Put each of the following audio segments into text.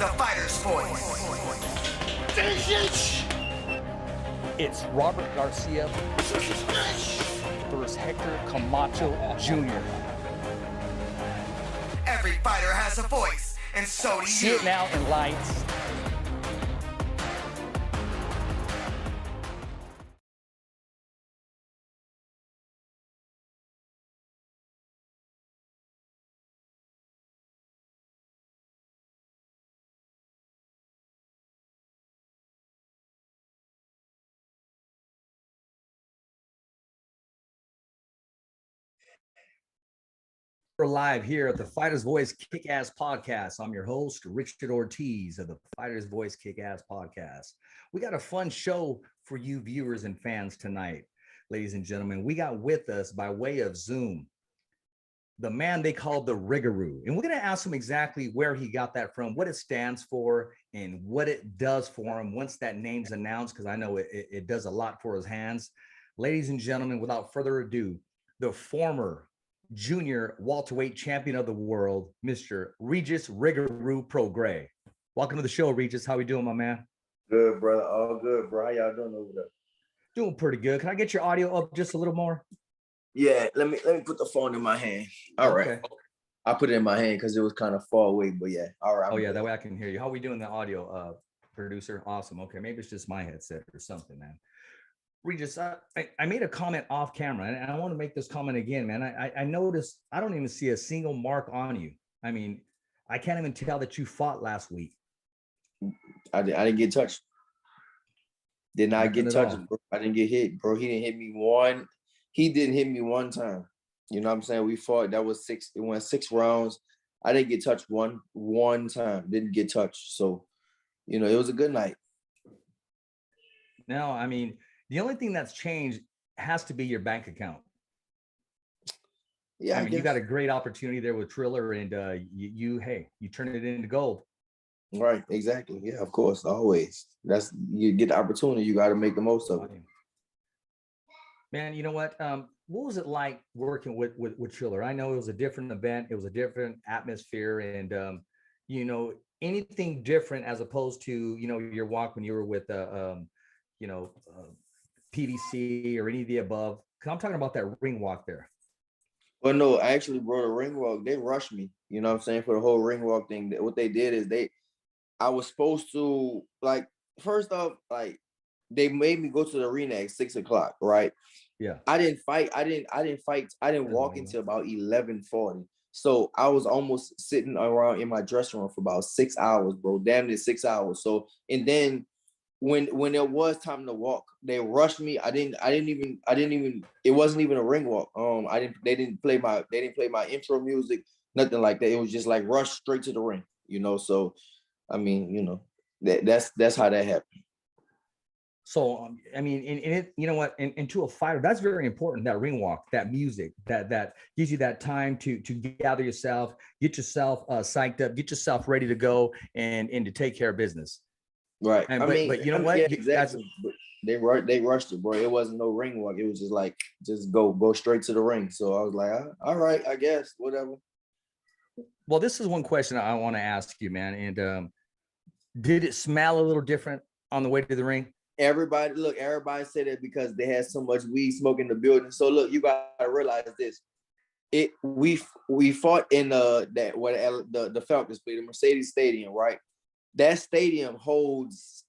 the fighter's voice. It's Robert Garcia versus Hector Camacho Jr. Every fighter has a voice, and so do you. See it now in lights. We're live here at the Fighter's Voice Kick-Ass Podcast. I'm your host, Richard Ortiz of the Fighter's Voice Kick-Ass Podcast. We got a fun show for you viewers and fans tonight, ladies and gentlemen. We got with us by way of Zoom, the man they call the Rigaroo. And we're going to ask him exactly where he got that from, what it stands for, and what it does for him once that name's announced, because I know it does a lot for his hands. Ladies and gentlemen, without further ado, the former junior welterweight champion of the world, Mr. Regis Prograis. Welcome to the show, Regis. How we doing, my man? Good, brother. All good, bro. How y'all doing over there? Doing pretty good. Can I get your audio up just a little more? Yeah, let me put the phone in my hand. All right. Okay. I put it in my hand because it was kind of far away, but yeah. All right. Oh yeah, that way I can hear you. How we doing the audio, producer? Awesome. Okay, maybe it's just my headset or something, man. Regis, I made a comment off camera, and I want to make this comment again, man. I noticed I don't even see a single mark on you. I mean, I can't even tell that you fought last week. I didn't get touched. Did not get touched, bro. I didn't get hit, bro. He didn't hit me one. He didn't hit me one time. You know what I'm saying? We fought. That was six. It went 6 rounds. I didn't get touched one time. Didn't get touched. So, you know, it was a good night. No, I mean, the only thing that's changed has to be your bank account. Yeah, I mean, you got a great opportunity there with Triller, and you turn it into gold. Right, exactly. Yeah, of course, always. You get the opportunity, you got to make the most of it. Man, you know what? What was it like working with Triller? I know it was a different event, it was a different atmosphere, and you know, anything different as opposed to your walk when you were with PVC or any of the above? Because I'm talking about that ring walk there. Well, no, actually, bro, the ring walk, they rushed me. You know what I'm saying? For the whole ring walk thing, what they did is I was supposed to, like, first off, like, they made me go to the arena at 6 o'clock, right? Yeah. I didn't fight. I didn't walk until about 11:40. So I was almost sitting around in my dressing room for about 6 hours, bro. Damn near 6 hours. So, and then when it was time to walk, they rushed me. I didn't even it wasn't even a ring walk. They didn't play my intro music, nothing like that. It was just like rush straight to the ring, so I mean, that's how that happened. So I mean, and to a fighter, that's very important, that ring walk, that music, that gives you that time to gather yourself, get yourself psyched up, get yourself ready to go and to take care of business. Right. But you know what? Yeah, exactly. They rushed it, bro. It wasn't no ring walk. It was just like, just go straight to the ring. So I was like, all right, I guess, whatever. Well, this is one question I want to ask you, man. And did it smell a little different on the way to the ring? Everybody said it because they had so much weed smoke in the building. So look, you gotta realize this. We fought in the Falcons play, the Mercedes Stadium, right? That stadium holds,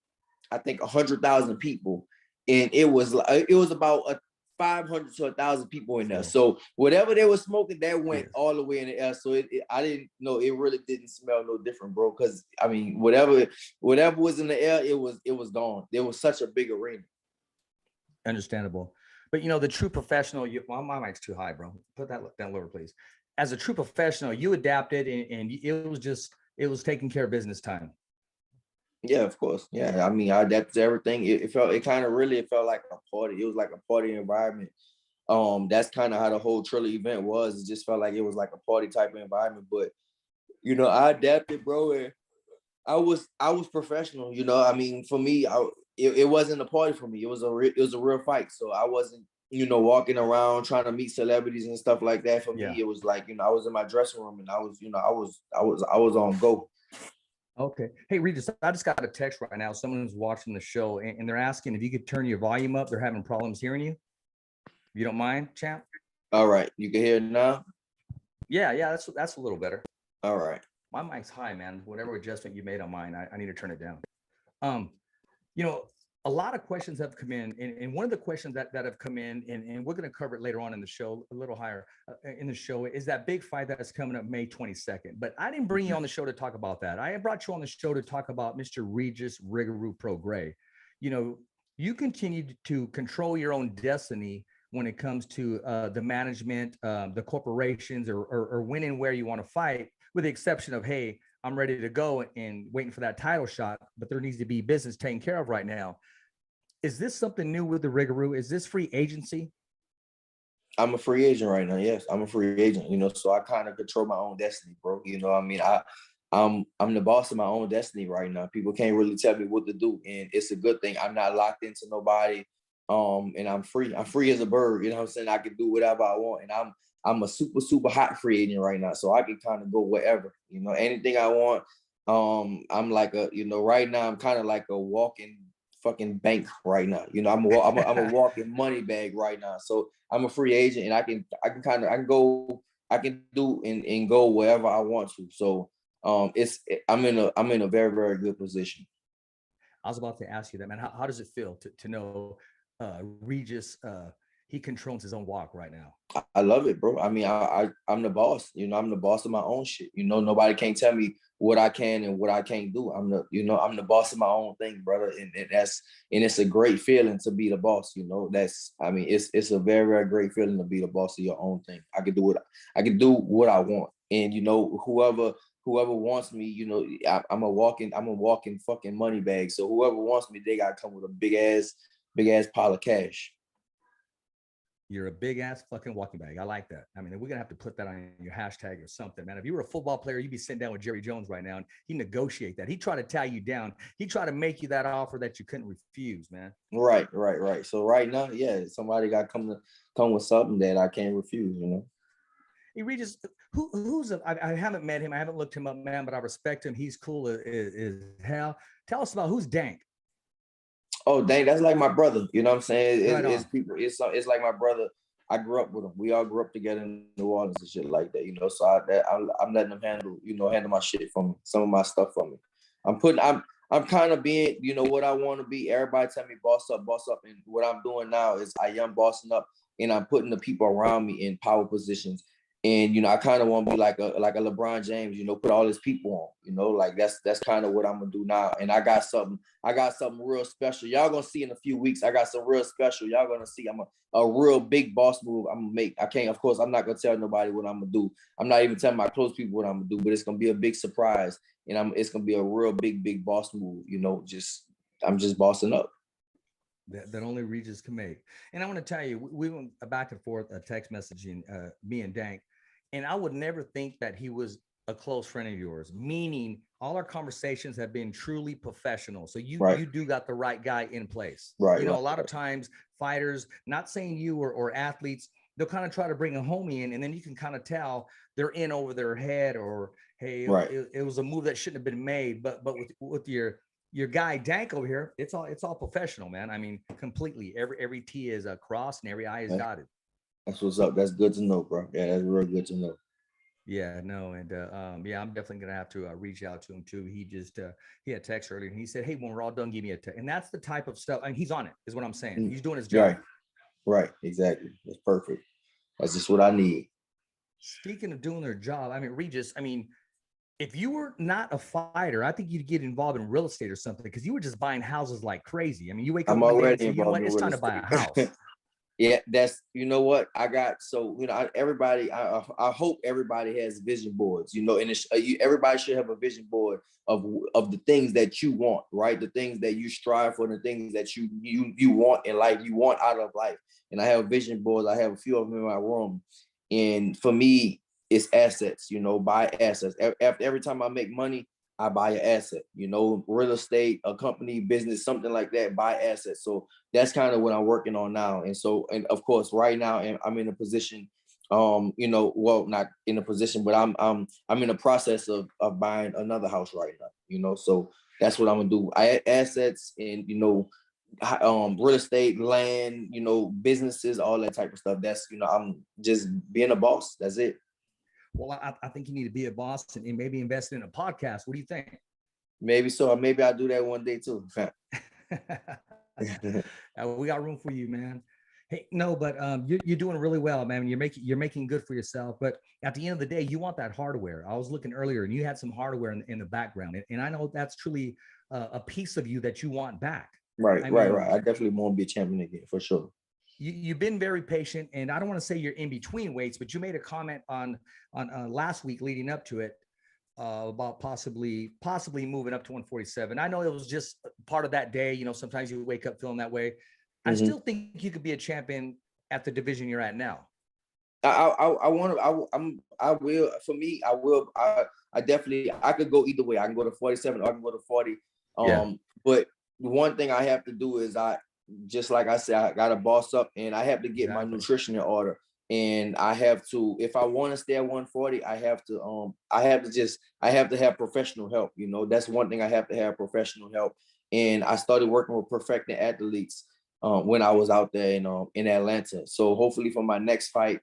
I think, 100,000 people, and it was about 500 to 1,000 people in there. So whatever they were smoking, that went all the way in the air. So I didn't know, it really didn't smell no different, bro. Because I mean, whatever was in the air, it was gone. There was such a big arena. Understandable, but the true professional. My mic's too high, bro. Put that lower, please. As a true professional, you adapted, and it was taking care of business time. Yeah, of course. Yeah, I mean, I adapted to everything. It felt like a party. It was like a party environment. That's kind of how the whole Triller event was. It just felt like it was like a party type of environment. But I adapted, bro. And I was professional. I mean, for me, it wasn't a party for me. It was a real fight. So I wasn't walking around trying to meet celebrities and stuff like that. For me, it was like I was in my dressing room and I was on go. Okay. Hey, Regis, I just got a text right now. Someone's watching the show and they're asking if you could turn your volume up. They're having problems hearing you. You don't mind, champ? All right, you can hear it now. Yeah, that's a little better. All right. My mic's high, man. Whatever adjustment you made on mine, I need to turn it down. Um, you know, a lot of questions have come in, and one of the questions that have come in, and we're going to cover it later on in the show, a little higher in the show, is that big fight that's coming up May 22nd. But I didn't bring you on the show to talk about that. I brought you on the show to talk about Mr. Regis Prograis. You know, you continue to control your own destiny when it comes to the management, the corporations, or when and where you want to fight, with the exception of, hey, I'm ready to go and waiting for that title shot, but there needs to be business taken care of right now. Is this something new with the Rigaroo? Is this free agency? I'm a free agent right now. Yes, I'm a free agent. You know, so I kind of control my own destiny, bro. You know, I mean, I'm the boss of my own destiny right now. People can't really tell me what to do, and it's a good thing. I'm not locked into nobody, and I'm free. I'm free as a bird. You know what I'm saying? I can do whatever I want, and I'm a super hot free agent right now, so I can kind of go wherever. You know, anything I want. I'm like right now I'm kind of like a walking fucking bank right now. You know, I'm a walking money bag right now. So I'm a free agent, and I can do and go wherever I want to. So I'm in a very, very good position. I was about to ask you that, man. How does it feel to know Regis? He controls his own walk right now. I love it, bro. I mean, I'm the boss. You know, I'm the boss of my own shit. You know, nobody can't tell me what I can and what I can't do. I'm the boss of my own thing, brother. And it's a great feeling to be the boss. You know, it's a very, very great feeling to be the boss of your own thing. I can do what I want. And you know, whoever wants me, you know, I'm a walking fucking money bag. So whoever wants me, they gotta come with a big ass pile of cash. You're a big ass fucking walking bag. I like that. I mean, we're gonna have to put that on your hashtag or something, man. If you were a football player, you'd be sitting down with Jerry Jones right now, and he negotiate that. He try to tie you down. He try to make you that offer that you couldn't refuse, man. Right. So right now, yeah, somebody got to come with something that I can't refuse. You know. Hey, Regis, I haven't met him. I haven't looked him up, man, but I respect him. He's cool as hell. Tell us about who's Dank. Oh, dang, that's like my brother. You know what I'm saying? It's Right people. It's like my brother. I grew up with him. We all grew up together in New Orleans and shit like that. You know, so I'm letting him handle my shit for me, some of my stuff for me. I'm kind of being, you know, what I want to be. Everybody tell me boss up, and what I'm doing now is I am bossing up, and I'm putting the people around me in power positions. And you know, I kind of want to be like a LeBron James, you know, put all his people on, you know, like that's kind of what I'm gonna do now. And I got something real special. Y'all gonna see in a few weeks. I got some real special. Y'all gonna see. I'm a real big boss move I'm gonna make. Of course, I'm not gonna tell nobody what I'm gonna do. I'm not even telling my close people what I'm gonna do, but it's gonna be a big surprise, and it's gonna be a real big boss move. You know, I'm just bossing up. That only Regis can make. And I want to tell you, we went back and forth text messaging, me and Dank, and I would never think that he was a close friend of yours, meaning all our conversations have been truly professional. So you do got the right guy in place. Right. You know, a lot of times fighters, not saying you or athletes, they'll kind of try to bring a homie in, and then you can kind of tell they're in over their head, or hey, it was a move that shouldn't have been made. But with your guy Dank over here, it's all professional, man. I mean, completely. Every T is crossed and every I is dotted. That's what's up. That's good to know, bro. Yeah, that's real good to know. Yeah, no, and yeah, I'm definitely gonna have to reach out to him too. He had text earlier, and he said, "Hey, when we're all done, give me a text." And that's the type of stuff. I mean, he's on it, is what I'm saying. He's doing his job. Right, exactly. That's perfect. That's just what I need. Speaking of doing their job, I mean, Regis, I mean, if you were not a fighter, I think you'd get involved in real estate or something, because you were just buying houses like crazy. I mean, you wake up one day and say, you know what, it's time to buy a house. Yeah, that's, you know what, I got, so, you know, everybody, I hope everybody has vision boards, you know, and everybody should have a vision board of the things that you want, right? The things that you strive for, the things that you want in life, you want out of life. And I have vision boards. I have a few of them in my room. And for me, it's assets, you know, buy assets. Every time I make money, I buy an asset, you know, real estate, a company, business, something like that, buy assets. So that's kind of what I'm working on now. And so, and of course, right now I'm in a position You know, well, not in a position, but I'm in the process of buying another house right now, you know, so that's what I'm gonna do. I assets and, you know, real estate, land, you know, businesses, all that type of stuff. That's, you know, I'm just being a boss. That's it. Well, I think you need to be a boss and maybe invest in a podcast. What do you think? Maybe so. Or maybe I'll do that one day too. We got room for you, man. Hey, no, but you're doing really well, man. You're making good for yourself. But at the end of the day, you want that hardware. I was looking earlier, and you had some hardware in the background, and I know that's truly a piece of you that you want back. Right. I mean, I definitely want to be a champion again for sure. You've been very patient, and I don't want to say you're in between weights, but you made a comment on last week leading up to it about possibly moving up to 147. I know it was just part of that day. You know, sometimes you wake up feeling that way. I still think you could be a champion at the division you're at now. I want to. I will. For me, I will. I definitely. I could go either way. I can go to 47 or I can go to 40. But one thing I have to do is just like I said, I got to boss up, and I have to get my nutrition in order. And I have to, if I want to stay at 140, I have to have professional help. You know, that's one thing I have to have professional help. And I started working with perfecting athletes when I was out there in Atlanta. So hopefully for my next fight,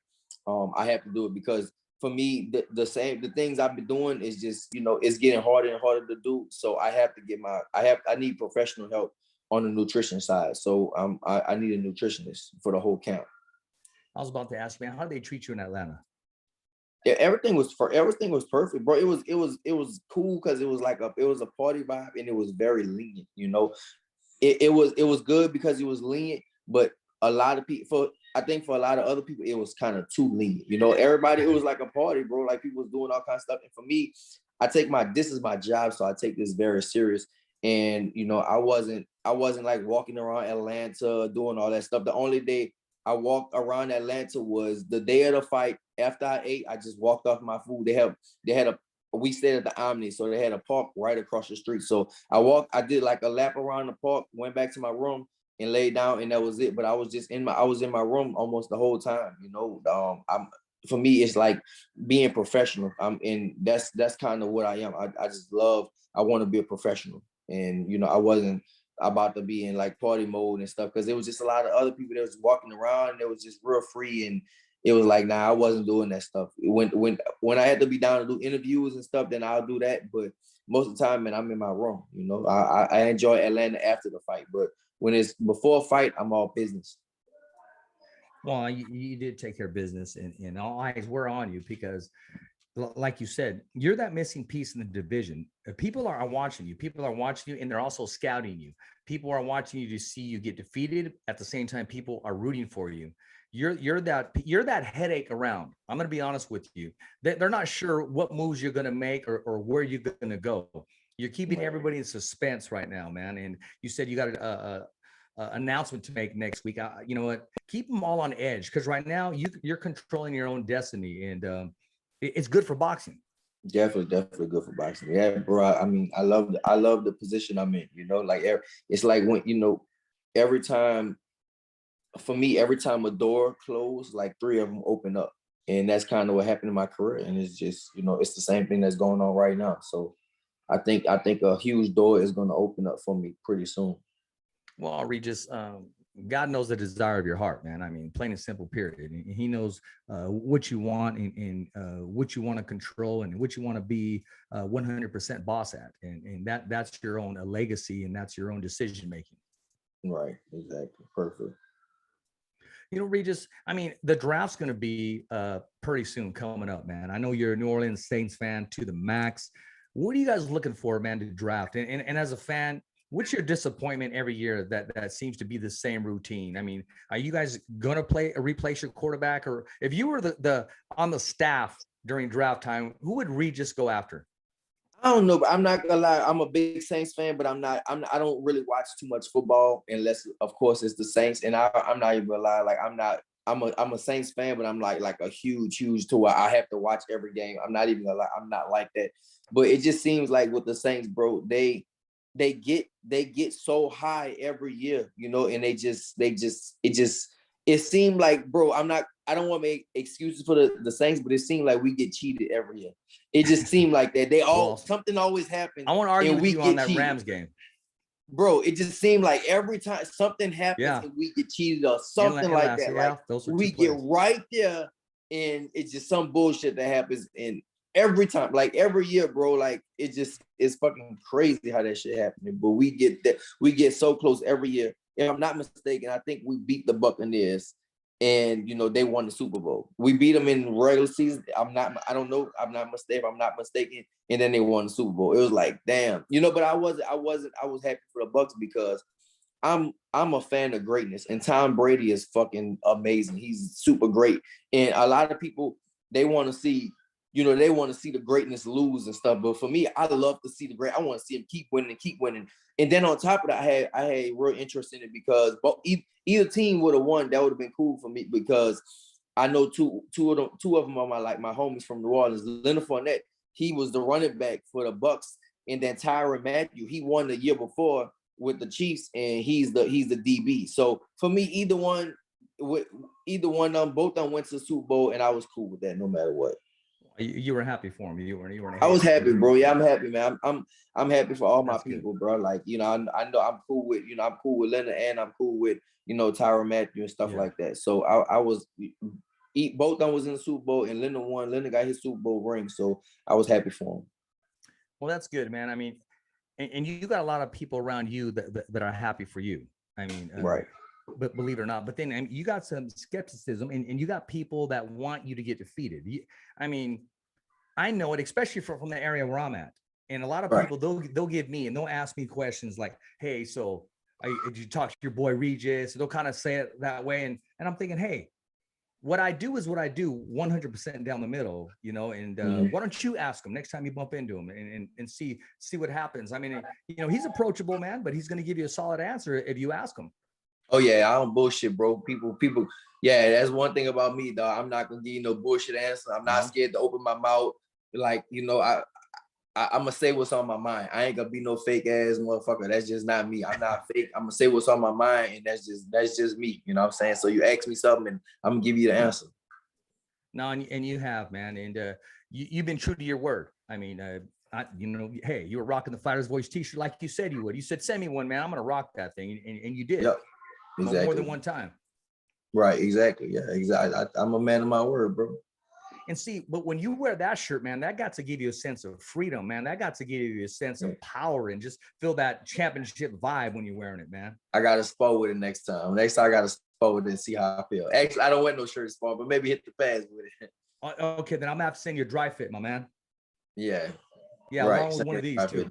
I have to do it, because for me, the things I've been doing is just, you know, it's getting harder and harder to do. So I have to get I need professional help on the nutrition side. So I need a nutritionist for the whole camp. I was about to ask, man, how did they treat you in Atlanta? Yeah, everything was perfect, bro. It was cool because it was like it was a party vibe, and it was very lenient. You know, it was good because it was lenient, but a lot of people, I think for a lot of other people, it was kind of too lenient. You know, everybody, it was like a party, bro. Like people was doing all kinds of stuff, and for me, this is my job, so I take this very serious. And you know, I wasn't like walking around Atlanta doing all that stuff. The only day I walked around Atlanta was the day of the fight. After I ate, I just walked off my food. We stayed at the Omni, so they had a park right across the street. So I did like a lap around the park, went back to my room and laid down, and that was it. But I was in my room almost the whole time. You know, for me, it's like being professional. That's kind of what I am. I want to be a professional, and you know, I wasn't about to be in like party mode and stuff, because there was just a lot of other people that was walking around, and it was just real free, and it was like, nah, I wasn't doing that stuff. When I had to be down to do interviews and stuff, then I'll do that. But most of the time, man, I'm in my room. You know, I enjoy Atlanta after the fight, but when it's before a fight, I'm all business. Well, you did take care of business, and all eyes were on you because, like you said, you're that missing piece in the division. People are watching you. People are watching you, and they're also scouting you. People are watching you to see you get defeated. At the same time, people are rooting for you. You're that headache around. I'm going to be honest with you. They're not sure what moves you're going to make or where you're going to go. You're keeping everybody in suspense right now, man. And you said you got a announcement to make next week. You know what? Keep them all on edge, because right now you're controlling your own destiny, and it's good for boxing. Definitely good for boxing. Yeah, bro. I mean, I love the position I'm in. You know, like it's like when, you know, every time a door closed, like 3 of them open up, and that's kind of what happened in my career. And it's just, you know, it's the same thing that's going on right now. So I think a huge door is going to open up for me pretty soon. Well, Regis, God knows the desire of your heart, man. I mean, plain and simple, period. And he knows what you want and what you want to control and what you want to be 100% boss at. And that's your own legacy, and that's your own decision making. Right. Exactly. Perfect. You know, Regis, I mean, the draft's going to be pretty soon coming up, man. I know you're a New Orleans Saints fan to the max. What are you guys looking for, man, to draft? And as a fan, what's your disappointment every year that seems to be the same routine? I mean, are you guys going to replace your quarterback? Or if you were the on the staff during draft time, who would Regis go after? I don't know, but I'm not gonna lie. I'm a big Saints fan, but I don't really watch too much football unless, of course, it's the Saints. And I'm not even gonna lie. Like I'm a Saints fan, but I'm like a huge to where I have to watch every game. I'm not even gonna lie. I'm not like that. But it just seems like with the Saints, bro, they get so high every year, you know, and it seemed like, bro, I don't want to make excuses for the Saints, but it seemed like we get cheated every year. It just seemed like that they all something always happens. I want to argue with you on that cheated. Rams game. Bro, it just seemed like every time something happens and we get cheated or something like that. Like we get right there and it's just some bullshit that happens. And every time, like every year, bro, like it's fucking crazy how that shit happening. But we get so close every year. If I'm not mistaken, I think we beat the Buccaneers and they won the Super Bowl. We beat them in regular season. I'm not mistaken. And then they won the Super Bowl. It was like, damn, but I was happy for the Bucs because I'm a fan of greatness. And Tom Brady is fucking amazing. He's super great. And a lot of people, they want to see the greatness lose and stuff. But for me, I love to see I want to see him keep winning. And then on top of that, I had real interest in it because either team would have won. That would have been cool for me because I know two of them are my homies from New Orleans. Leonard Fournette, he was the running back for the Bucs, and then Tyrann Mathieu, he won the year before with the Chiefs, and he's the DB. So for me, either one of them, both of them went to the Super Bowl, and I was cool with that no matter what. You were happy for him. You weren't. I was happy, bro. Yeah, I'm happy, man. I'm happy for all my people, bro. Like, I know I'm cool with, I'm cool with Leonard and I'm cool with, Tyrann Mathieu and stuff like that. So I was, both of them was in the Super Bowl and Leonard won. Leonard got his Super Bowl ring. So I was happy for him. Well, that's good, man. I mean, and you got a lot of people around you that are happy for you. I mean, right. But believe it or not, but then you got some skepticism and you got people that want you to get defeated. I mean, I know it, especially from the area where I'm at. And a lot of people, they'll give me and they'll ask me questions like, hey, so did you talk to your boy Regis? They'll kind of say it that way. And I'm thinking, hey, what I do is what I do 100% down the middle, and why don't you ask him next time you bump into him and see what happens? I mean, he's approachable, man, but he's going to give you a solid answer if you ask him. Oh yeah, I don't bullshit, bro. People. Yeah, that's one thing about me, dog. I'm not gonna give you no bullshit answer. I'm not scared to open my mouth. Like, I'm gonna say what's on my mind. I ain't gonna be no fake ass motherfucker. That's just not me. I'm not fake. I'm gonna say what's on my mind, and that's just me. You know what I'm saying? So you ask me something, and I'm gonna give you the answer. No, and you have, man, and you've been true to your word. I mean, hey, you were rocking the Fighter's Voice T-shirt like you said you would. You said, "Send me one, man. I'm gonna rock that thing," and you did. Yep. Exactly. More than one time. Right, exactly. Yeah, exactly. I'm a man of my word, bro. And see, but when you wear that shirt, man, that got to give you a sense of freedom, man. That got to give you a sense of power and just feel that championship vibe when you're wearing it, man. I got to spar with it next time. Next time I got to spar with it and see how I feel. Actually, I don't wear no shirt spar, but maybe hit the pads with it. Okay, then I'm gonna have to send you a dry fit, my man. Yeah. Yeah, right. Along with one of these too.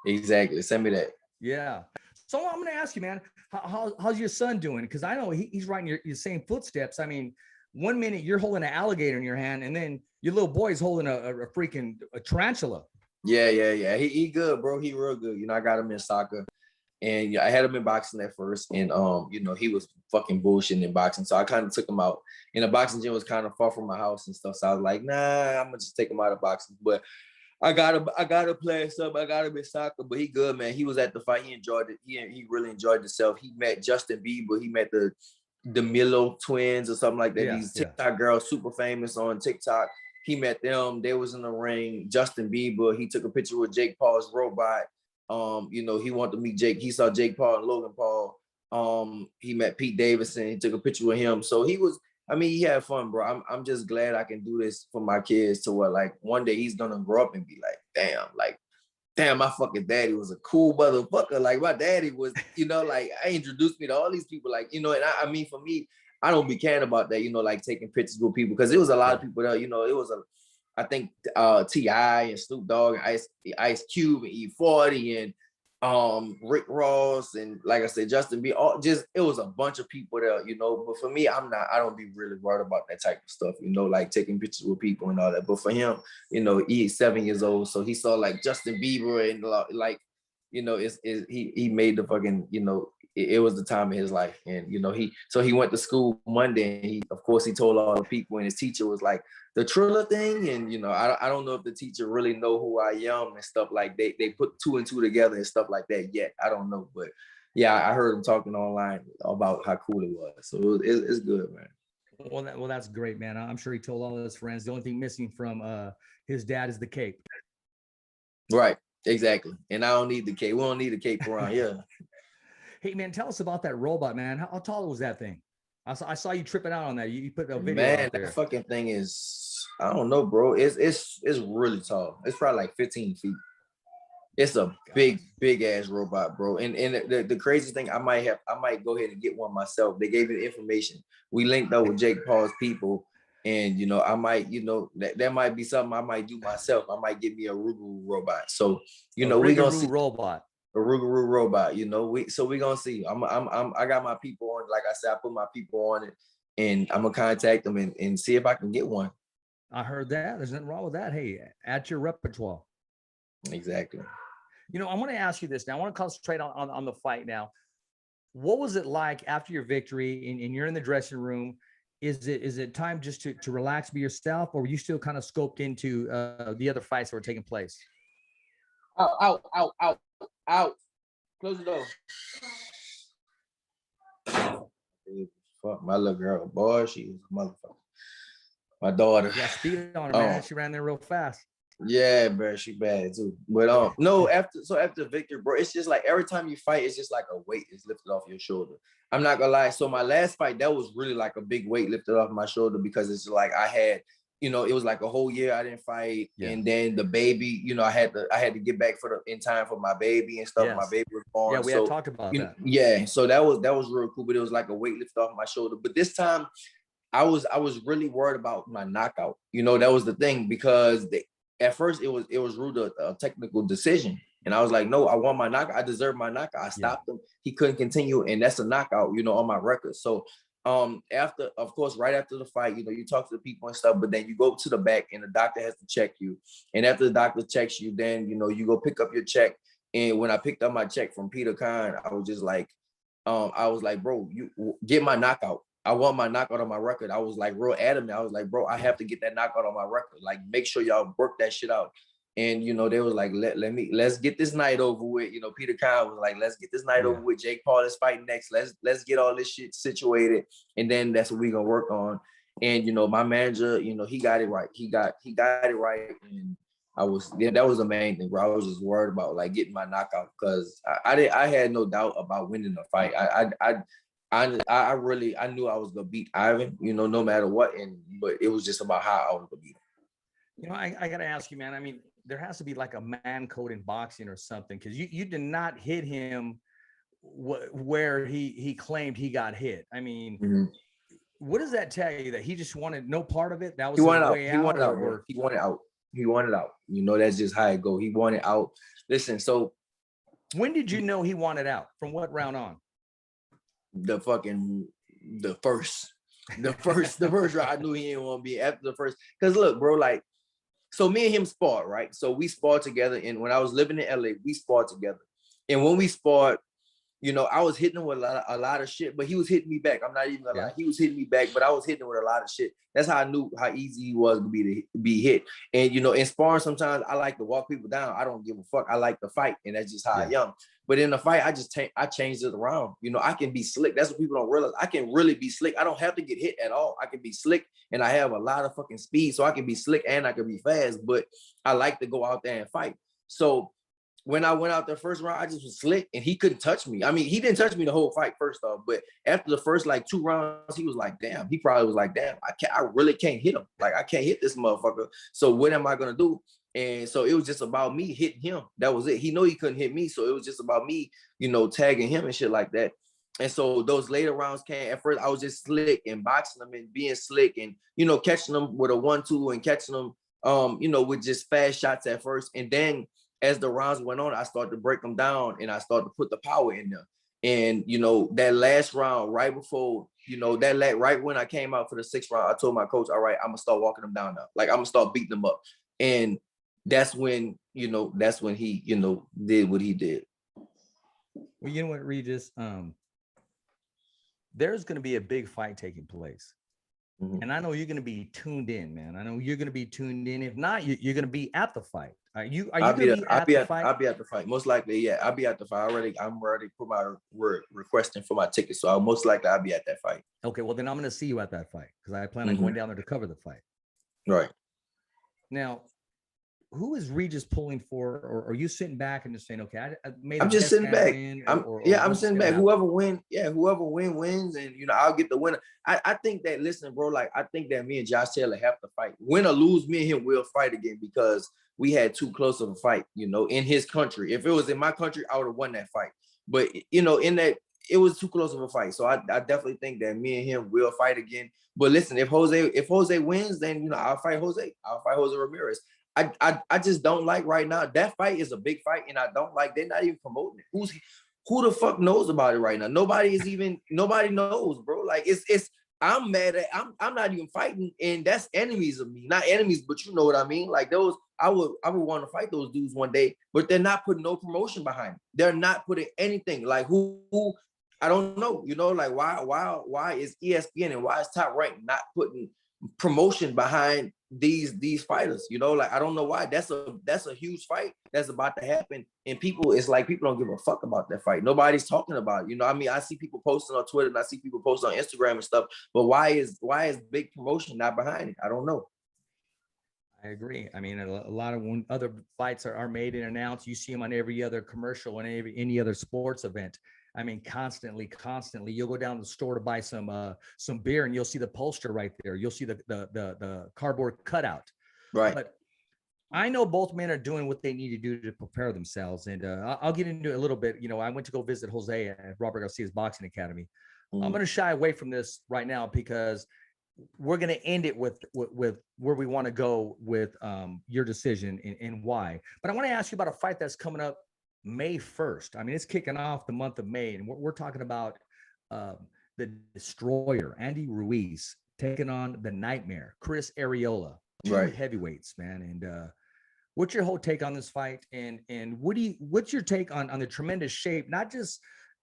Exactly. Send me that. Yeah. So I'm going to ask you, man, how's your son doing? Because I know he's riding your same footsteps. I mean, 1 minute you're holding an alligator in your hand, and then your little boy's holding a freaking tarantula. Yeah. He good, bro. He real good. I got him in soccer, and I had him in boxing at first, and he was fucking bullshitting in boxing, so I kind of took him out. And the boxing gym was kind of far from my house and stuff, so I was like, nah, I'm gonna just take him out of boxing, but. I gotta play something. I gotta be soccer, but he good, man. He was at the fight. He enjoyed it. He really enjoyed himself. He met Justin Bieber. He met the Milo twins or something like that. Yeah, these TikTok girls, super famous on TikTok. He met them. They was in the ring. Justin Bieber. He took a picture with Jake Paul's robot. He wanted to meet Jake. He saw Jake Paul and Logan Paul. He met Pete Davidson. He took a picture with him. So he had fun, bro. I'm just glad I can do this for my kids to where like one day he's gonna grow up and be like, damn, my fucking daddy was a cool motherfucker. Like my daddy was, like I introduced me to all these people, like, and I mean, for me, I don't be caring about that, like taking pictures with people because it was a lot of people there, it was I think T.I. and Snoop Dogg and Ice Cube and E40 and Rick Ross and like I said, Justin B. It was a bunch of people there, but for me, I don't be really worried about that type of stuff, like taking pictures with people and all that. But for him, he's 7 years old, so he saw like Justin Bieber and like, he made the fucking, it was the time of his life. And, he went to school Monday and he told all the people, and his teacher was like, the Triller thing. And, I don't know if the teacher really know who I am and stuff like they put 2 and 2 together and stuff like that yet. I don't know. But yeah, I heard him talking online about how cool it was. So it's good, man. Well, that's great, man. I'm sure he told all his friends. The only thing missing from his dad is the cape. Right. Exactly. And I don't need the cape. We don't need a cape around here. Hey, man, tell us about that robot, man. How tall was that thing? I saw you tripping out on that. You put a video Man, out there. that fucking thing is, I don't know, bro. It's really tall. It's probably like 15 feet. It's a big ass robot, bro. And the crazy thing, I might go ahead and get one myself. They gave me the information. We linked up with Jake Paul's people, and I might, that might be something I might do myself. I might get me a Rugeroo robot. So we gonna see robot. a Rugeroo robot. We gonna see. I got my people on. Like I said, I put my people on it, and I'm gonna contact them and see if I can get one. I heard that. There's nothing wrong with that. Hey, add your repertoire. Exactly. I want to ask you this now. I want to concentrate on the fight now. What was it like after your victory and you're in the dressing room? Is it time just to relax, be yourself, or were you still kind of scoped into the other fights that were taking place? Out. Close the door. Fuck my little girl, boy. She is a motherfucker. My daughter. Yeah, speed on her, man. She ran there real fast. Yeah, bro, she bad too. But no, after victory, bro, it's just like every time you fight, it's just like a weight is lifted off your shoulder. I'm not gonna lie. So my last fight, that was really like a big weight lifted off my shoulder because it's like I had, it was like a whole year I didn't fight, and then the baby, I had to get back in time for my baby and stuff. Yes. My baby was born. Yeah, we had talked about that. Yeah, so that was real cool, but it was like a weight lifted off my shoulder. But this time, I was really worried about my knockout. That was the thing because at first it was ruled a technical decision, and I was like, no, I want my knockout. I deserve my knockout. I stopped him. He couldn't continue, and that's a knockout, on my record. So after, of course, right after the fight, you talk to the people and stuff, but then you go to the back and the doctor has to check you. And after the doctor checks you, then you go pick up your check. And when I picked up my check from Peter Kahn, I was just like, bro, you get my knockout. I want my knockout on my record. I was like real adamant. I was like, bro, I have to get that knockout on my record. Like, make sure y'all work that shit out. And they was like, let's get this night over with. Peter Kahn was like, let's get this night over with. Jake Paul is fighting next. Let's get all this shit situated, and then that's what we're gonna work on. And my manager, he got it right. He got it right. And that was the main thing, bro. I was just worried about like getting my knockout because I had no doubt about winning the fight. I knew I was gonna beat Ivan, no matter what, but it was just about how I was gonna beat him. I gotta ask you, man. I mean, there has to be like a man code in boxing or something, because you did not hit him where he claimed he got hit. I mean, what does that tell you? That he just wanted no part of it? That was his way out. He wanted out. He wanted out. He wanted out. That's just how it go. He wanted out. Listen, so when did you know he wanted out? From what round on? The first round. I knew he didn't want to be after the first. Because look, bro, like, so me and him sparred, right? So we sparred together, and when I was living in LA, we sparred together. And when we sparred, I was hitting him with a lot of shit, but he was hitting me back. I'm not even gonna lie. He was hitting me back, but I was hitting him with a lot of shit. That's how I knew how easy he was to be hit. And in sparring, sometimes I like to walk people down. I don't give a fuck. I like to fight, and that's just how I am. But in the fight, I changed it around. I can be slick. That's what people don't realize. I can really be slick. I don't have to get hit at all. I can be slick, and I have a lot of fucking speed, so I can be slick and I can be fast. But I like to go out there and fight. So when I went out the first round, I just was slick, and he couldn't touch me. I mean, he didn't touch me the whole fight, first off. But after the first like 2 rounds, he was like, damn. He probably was like, damn, I really can't hit him. Like, I can't hit this motherfucker. So what am I gonna do? And so it was just about me hitting him. That was it. He knew he couldn't hit me. So it was just about me, tagging him and shit like that. And so those later rounds came. At first, I was just slick and boxing them and being slick and, catching them with a 1-2 and catching them, with just fast shots at first. And then as the rounds went on, I started to break them down and I started to put the power in them. And, that last round, right before, right when I came out for the 6th round, I told my coach, all right, I'm going to start walking them down now. Like, I'm going to start beating them up. And that's when he, did what he did. Well, you know what, Regis? There's going to be a big fight taking place. And I know you're going to be tuned in, man. I know you're going to be tuned in. If not, you're going to be at the fight. Are you gonna be at the fight? I'll be at the fight. Most likely, yeah. I'll be at the fight. I'm ready to put my requesting for my ticket. So most likely I'll be at that fight. Okay, well then I'm gonna see you at that fight because I plan on going down there to cover the fight. Right. Now, who is Regis pulling for, or are you sitting back and just saying, okay, I made I'm just sitting back. I'm what's sitting gonna back. happen? Whoever wins, and I'll get the winner. I think that, listen, bro, like I think that me and Josh Taylor have to fight. Win or lose, me and him will fight again because we had too close of a fight, in his country. If it was in my country, I would have won that fight. But in that, it was too close of a fight. So I definitely think that me and him will fight again. But listen, if Jose wins, then I'll fight Jose. I'll fight Jose Ramirez. I just don't like right now. That fight is a big fight, and I don't like. They're not even promoting it. Who the fuck knows about it right now? Nobody knows, bro. Like it's. I'm mad at. I'm not even fighting, and that's enemies of me. Not enemies, but you know what I mean. Like those, I would want to fight those dudes one day, but they're not putting no promotion behind it. They're not putting anything. Like who I don't know. Like why is ESPN and why is Top Rank not putting promotion behind these fighters? Like I don't know why. That's a huge fight that's about to happen, and it's like people don't give a fuck about that fight. Nobody's talking about it. I see people posting on Twitter and I see people posting on Instagram and stuff, but why is big promotion not behind it? I don't know. I agree. I mean, a lot of other fights are made and announced. You see them on every other commercial and any other sports event. I mean, constantly. You'll go down to the store to buy some beer, and you'll see the poster right there. You'll see the cardboard cutout. Right. But I know both men are doing what they need to do to prepare themselves, and I'll get into it a little bit. I went to go visit Jose at Robert Garcia's boxing academy. I'm going to shy away from this right now because we're going to end it with where we want to go with your decision and why. But I want to ask you about a fight that's coming up May 1st. I mean, it's kicking off the month of May, and we're talking about the Destroyer, Andy Ruiz, taking on the Nightmare, Chris Arreola, two heavyweights, man. And what's your whole take on this fight? And what's your take on the tremendous shape, not just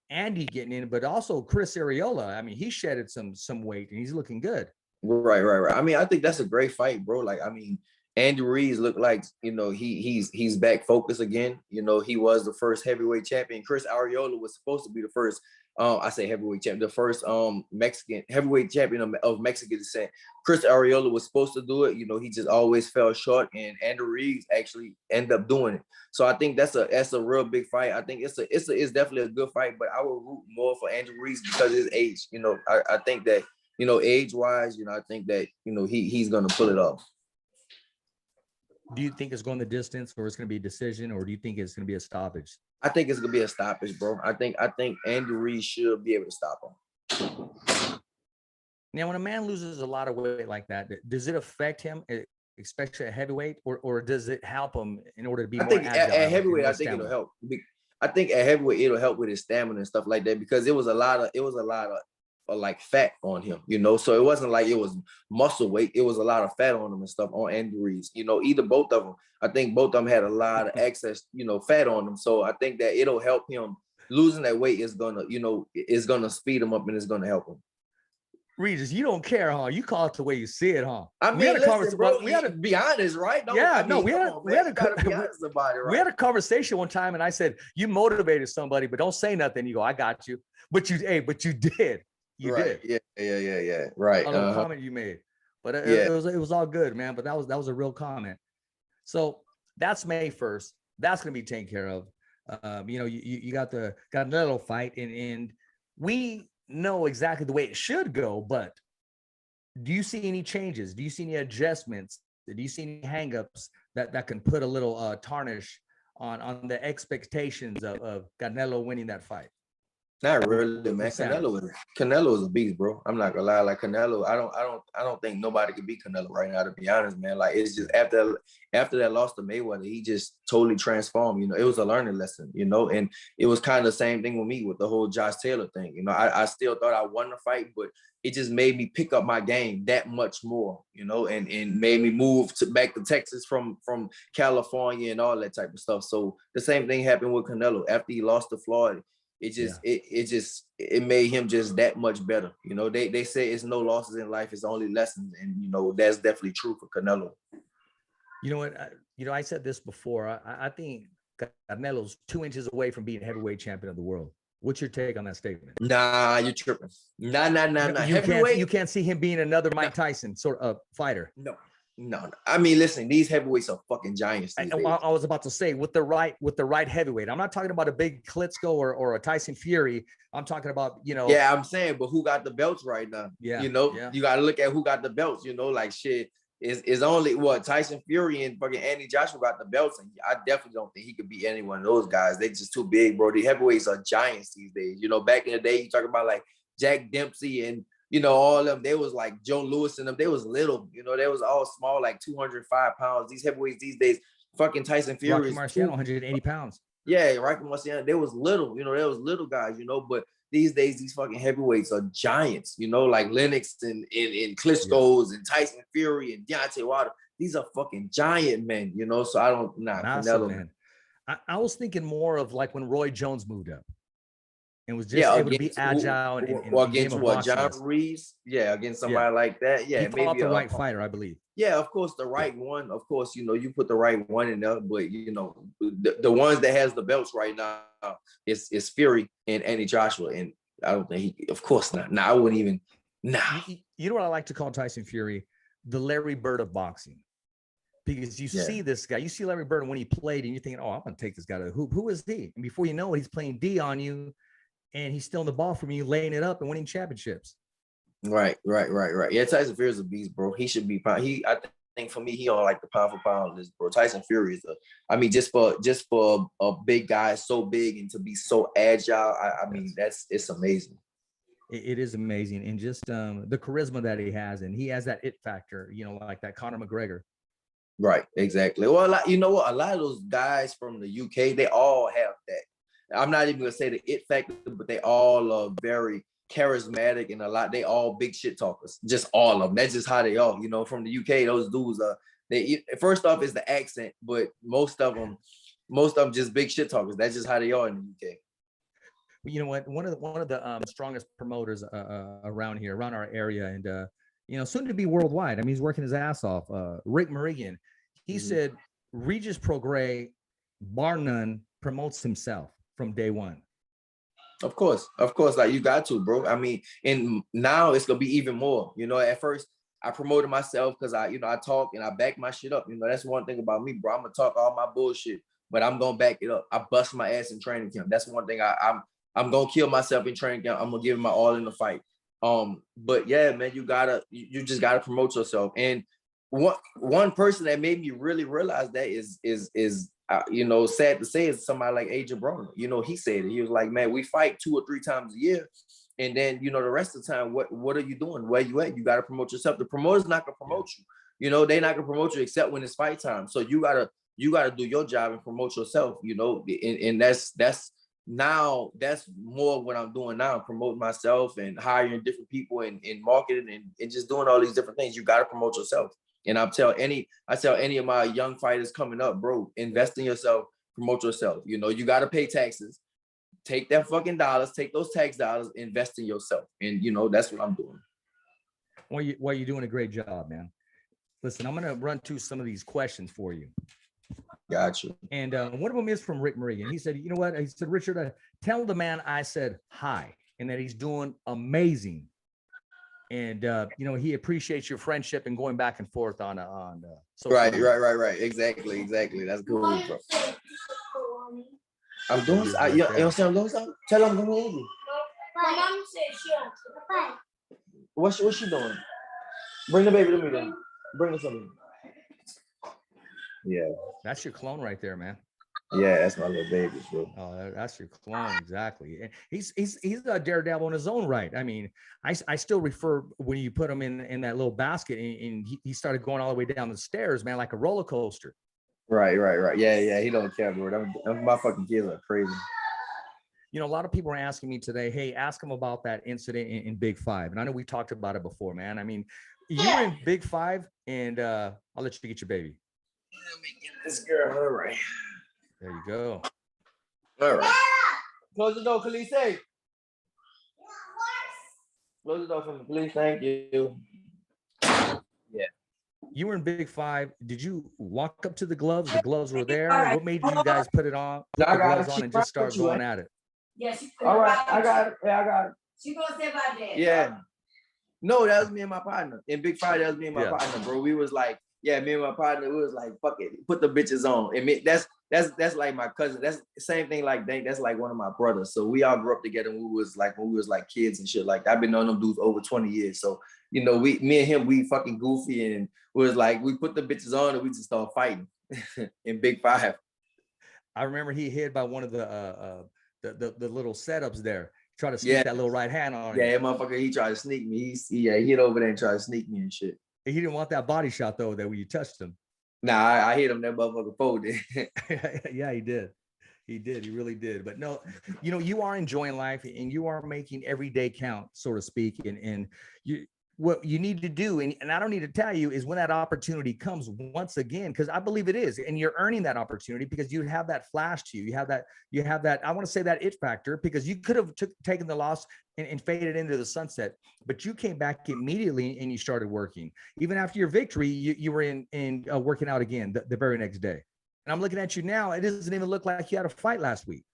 Andy getting in, but also Chris Arreola? I mean, he shedded some weight and he's looking good. Right. I mean, I think that's a great fight, bro. Like, I mean, Andy Ruiz looked like, he's back focused again. He was the first heavyweight champion. Chris Arreola was supposed to be the first, I say heavyweight champion, the first Mexican heavyweight champion of Mexican descent. Chris Arreola was supposed to do it. He just always fell short, and Andy Ruiz actually ended up doing it. So I think that's a real big fight. I think it's definitely a good fight, but I will root more for Andy Ruiz because of his age. I think that, age-wise, I think that, he's going to pull it off. Do you think it's going the distance, or it's going to be a decision, or do you think it's going to be a stoppage? I think it's going to be a stoppage, bro. I think Andy Ruiz should be able to stop him. Now, when a man loses a lot of weight like that, does it affect him, especially at heavyweight, or does it help him in order to be more agile? At heavyweight, I think it'll help. I think at heavyweight, it'll help with his stamina and stuff like that, because it was a lot of like fat on him, so it wasn't like it was muscle weight. It was a lot of fat on him and stuff on Andy Ruiz. Either both of them. I think both of them had a lot of excess, fat on them. So I think that it'll help him. Losing that weight is gonna speed him up, and it's gonna help him. Regis, you don't care, huh? You call it the way you see it, huh? I mean, we had to be honest, right? We had a conversation one time, and I said, you motivated somebody, but don't say nothing. You go, I got you. But you did. You did. Yeah. Right. On the comment you made. But it was all good, man. But that was a real comment. So that's May 1st. That's gonna be taken care of. You got another little fight, and we know exactly the way it should go, but do you see any changes? Do you see any adjustments? Do you see any hangups that can put a little tarnish on the expectations of Canelo winning that fight? Not really, man. Canelo is a beast, bro. I'm not gonna lie. Like Canelo, I don't think nobody can beat Canelo right now, to be honest, man. Like, it's just after that loss to Mayweather, he just totally transformed. It was a learning lesson, and it was kind of the same thing with me with the whole Josh Taylor thing. I still thought I won the fight, but it just made me pick up my game that much more, and made me move back to Texas from California and all that type of stuff. So the same thing happened with Canelo after he lost to Floyd. It made him just that much better. They say it's no losses in life, it's only lessons, and that's definitely true for Canelo. You know what? I said this before. I think Canelo's 2 inches away from being heavyweight champion of the world. What's your take on that statement? Nah, you're tripping. Nah. You can't see him being another Mike Tyson sort of fighter. No. I mean, listen, these heavyweights are fucking giants these days. I was about to say with the right heavyweight. I'm not talking about a big Klitschko or a Tyson Fury. I'm talking about, Yeah, I'm saying, but who got the belts right now? Yeah. You got to look at who got the belts, like shit. Is only what Tyson Fury and fucking Andy Joshua got the belts, and I definitely don't think he could beat any one of those guys. They just too big, bro. The heavyweights are giants these days. Back in the day, you talk about like Jack Dempsey and all of them. They was like Joe Louis and them. They was little. They was all small, like 205 pounds. These heavyweights these days, fucking Tyson Fury Rocky Marciano, 180 pounds. Yeah, Rocky Marciano. They was little. They was little guys. But these days, these fucking heavyweights are giants, like Lennox and Klitschko's and Tyson Fury and Deontay Wilder. These are fucking giant men, so I don't, Canelo, man. I was thinking more of like when Roy Jones moved up and was just able to be agile. Against what, John Reeves? Yeah, against somebody like that. Yeah, he fought the right fighter, I believe. Yeah, of course, the right one. Of course, you put the right one in there, but the ones that has the belts right now is Fury and Andy Joshua, and I don't think he. Of course not. Nah, I wouldn't even. Nah. You know what I like to call Tyson Fury? The Larry Bird of boxing, because you see this guy, you see Larry Bird when he played, and you're thinking, oh, I'm gonna take this guy to the hoop. Who is he? And before you know it, he's playing D on you, and he's stealing the ball from you, laying it up, and winning championships. Right. Yeah, Tyson Fury is a beast, bro. He should be. I think for me, he on like the pound for pound list, bro. Tyson Fury is just for a big guy, so big and to be so agile. I mean, it's amazing. It is amazing, and just the charisma that he has, and he has that it factor, like that Conor McGregor. Right, exactly. Well, you know what? A lot of those guys from the UK, they all have that. I'm not even gonna say the it factor, but they all are very charismatic, and they all big shit talkers. Just all of them. That's just how they are. From the UK, those dudes are. They first off is the accent, but most of them just big shit talkers. That's just how they are in the UK. You know what? One of the strongest promoters around our area, and soon to be worldwide. I mean, he's working his ass off. Rick Morigian. He said Regis Prograis, bar none, promotes himself from day one. Of course, like you got to, bro. I mean, and now it's gonna be even more. At first I promoted myself because I talk and I back my shit up. That's one thing about me, bro. I'm gonna talk all my bullshit, but I'm gonna back it up. I bust my ass in training camp. That's one thing I'm gonna kill myself in training camp. I'm gonna give my all in the fight. But yeah, man, you just gotta promote yourself. And one person that made me really realize that is sad to say, is somebody like Adrian Broner. He said it. He was like, man, we fight 2 or 3 times a year, and then the rest of the time, what are you doing? Where you at? You got to promote yourself. The promoter's not gonna promote you. They're not gonna promote you except when it's fight time. So you gotta do your job and promote yourself. And that's more what I'm doing now, promoting myself and hiring different people and marketing and just doing all these different things. You got to promote yourself. And I tell any of my young fighters coming up, bro, invest in yourself, promote yourself. You got to pay taxes. Take that fucking dollars, take those tax dollars, invest in yourself. And, that's what I'm doing. Well, you're doing a great job, man. Listen, I'm going to run through some of these questions for you. Gotcha. And one of them is from Rick Morigian. He said, you know what? He said, Richard, tell the man I said hi and that he's doing amazing. And, he appreciates your friendship and going back and forth on social media. Right. Exactly. That's cool, bro. I'm doing, you know what I'm doing something? Tell him I'm doing it. My mom said she wants to. What's she doing? Bring the baby to me then. Bring her something. Yeah. That's your clone right there, man. Yeah, that's my little baby, bro. Oh, that's your clone, exactly. And he's a daredevil in his own right. I mean, I still refer when you put him in that little basket and he started going all the way down the stairs, man, like a roller coaster. Right. Yeah, he don't care, bro. My fucking kids are crazy. A lot of people are asking me today, hey, ask him about that incident in Big Five. And I know we talked about it before, man. I mean, you were in Big Five, and I'll let you get your baby. Let me get this girl. All right. There you go. All right. Close the door, Khaleesi. Close the door for me, please. Thank you. Yeah. you were in Big Five. Did you walk up to the gloves? The gloves were there. What made you guys put it on, put the gloves on and just start going at it? Yes. All right, I got it. Yeah, I got it. She gonna say about that. Yeah. No, that was me and my partner. In Big Five, that was me and my partner, bro. We was like, yeah, me and my partner, we was like, fuck it, put the bitches on. And that's like my cousin. That's the same thing like Dank. That's like one of my brothers. So we all grew up together when we was like kids and shit. Like I've been knowing them dudes over 20 years. So, you know, me and him, we fucking goofy and was like, we put the bitches on and we just started fighting in Big Five. I remember he hid by one of the little setups there. Try to sneak that little right hand on him. Yeah, motherfucker, he tried to sneak me. He hit over there and tried to sneak me and shit. He didn't want that body shot though, that when you touched him. Nah, I hit him, that motherfucker folded. Yeah, he did. He did. He really did. But no, you know, you are enjoying life and you are making every day count, so to speak. And what you need to do, and I don't need to tell you, is when that opportunity comes once again, because I believe it is, and you're earning that opportunity because you have that flash to you. You have that, I want to say that it factor, because you could have taken the loss and faded into the sunset, but you came back immediately and you started working. Even after your victory, you were in working out again the very next day. And I'm looking at you now, it doesn't even look like you had a fight last week.